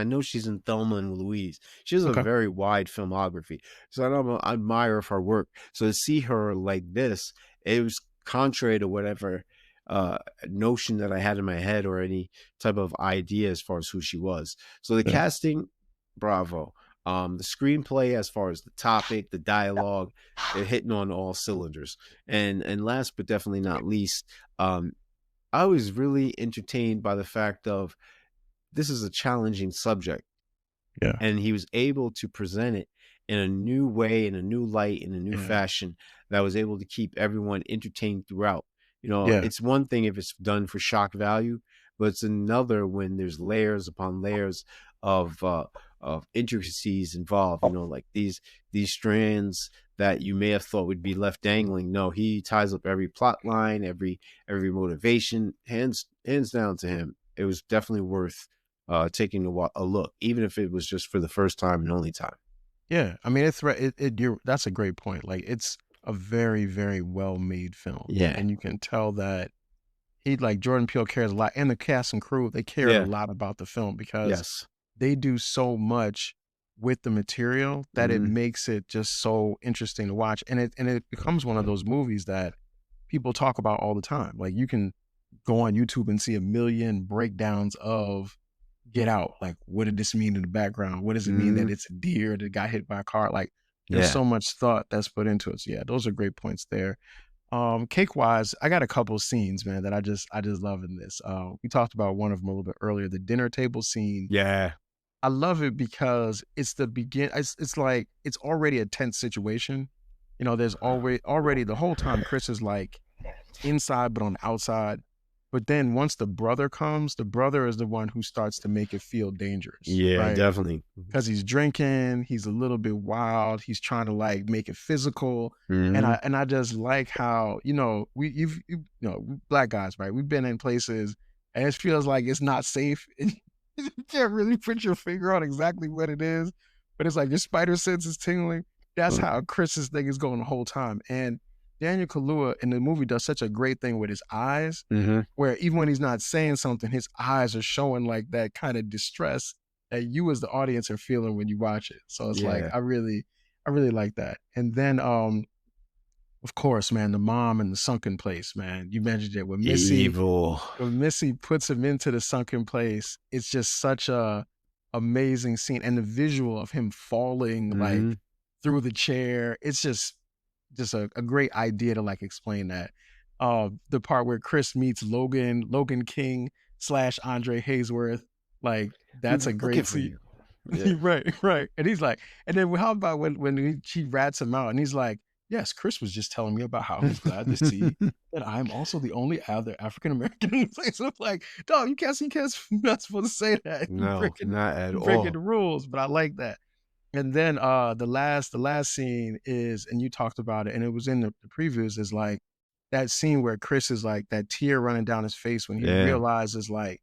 I know she's in Thelma and Louise. She has a Okay. very wide filmography, so I'm an admirer of her work. So to see her like this, it was contrary to whatever notion that I had in my head or any type of idea as far as who she was. So the Yeah. casting, bravo. The screenplay, as far as the topic, the dialogue, they're hitting on all cylinders. And last but definitely not least, I was really entertained by the fact of this is a challenging subject, Yeah. and he was able to present it in a new way, in a new light, in a new Yeah. fashion that was able to keep everyone entertained throughout. Yeah. It's one thing if it's done for shock value, but it's another when there's layers upon layers of intricacies involved. Like these strands that you may have thought would be left dangling. No, he ties up every plot line, every motivation, hands down to him. It was definitely worth taking a look, even if it was just for the first time and only time. Yeah. I mean, that's a great point. Like, it's a very, very well made film. Yeah. And you can tell that Jordan Peele cares a lot, and the cast and crew, they cared a Yeah. lot about the film because Yes. they do so much with the material that it Mhm. makes it just so interesting to watch. And it becomes one of those movies that people talk about all the time. Like, you can go on YouTube and see a million breakdowns of Get Out. Like, what did this mean in the background? What does it mean that Mhm. it's a deer that got hit by a car? Like, there's Yeah. so much thought that's put into it. So yeah, those are great points there. Cake wise, I got a couple scenes, man, that I just love in this. We talked about one of them a little bit earlier, the dinner table scene. Yeah. I love it because it's the begin. It's like it's already a tense situation. There's already the whole time Chris is like inside but on the outside. But then once the brother comes, the brother is the one who starts to make it feel dangerous, Yeah, right? definitely. Because he's drinking, he's a little bit wild, he's trying to, like, make it physical, and Mhm. I just like how, black guys, right? We've been in places, and it feels like it's not safe, and you can't really put your finger on exactly what it is, but it's like your spider sense is tingling. That's how Chris's thing is going the whole time, and Daniel Kaluuya in the movie does such a great thing with his eyes, Mhm. where even when he's not saying something, his eyes are showing, like, that kinda distress that you as the audience are feeling when you watch it. So it's like Yeah. I really like that. And then, of course, man, the mom in the sunken place, man. You mentioned it Evil. when Missy puts him into the sunken place, it's just such a amazing scene. And the visual of him falling like Mhm. through the chair, it's just a great idea to like explain that. The part where Chris meets Logan King slash Andre Haysworth, like We've that's a been looking great for scene. you. Yeah. Right, right. And he's like, and then how about when she rats him out and he's like, yes, Chris was just telling me about how he's glad to see that I'm also the only other African American in the place. I'm like, dog, you're not supposed to say that. No, not at You breaking all. the rules, but I like that. And then the last scene is, and you talked about it, and it was in the previews, is like that scene where Chris is like that tear running down his face when he Yeah. realizes like,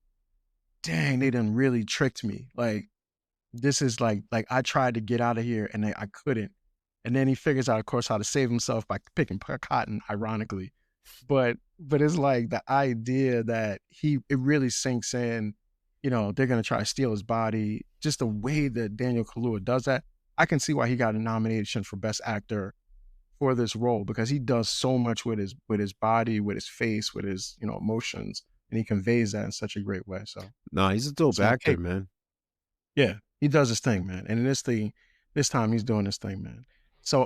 dang, they done really tricked me. Like this is like I tried to get out of here and I couldn't. And then he figures out, of course, how to save himself by picking cotton, ironically. But it's like the idea that it really sinks in, they're gonna try to steal his body. Just the way that Daniel Kaluuya does that, I can see why he got a nomination for Best Actor for this role because he does so much with his body, with his face, with his emotions, and he conveys that in such a great way. No, he's a dope So actor, Cake, man. yeah, he does his thing, man. And in this time he's doing his thing, man. So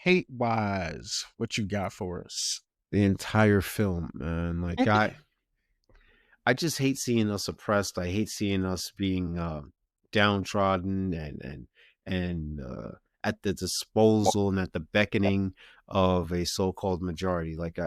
hate wise, what you got for us? The entire film, man. Like I just hate seeing us oppressed. I hate seeing us being downtrodden and at the disposal and at the beckoning of a so-called majority. Like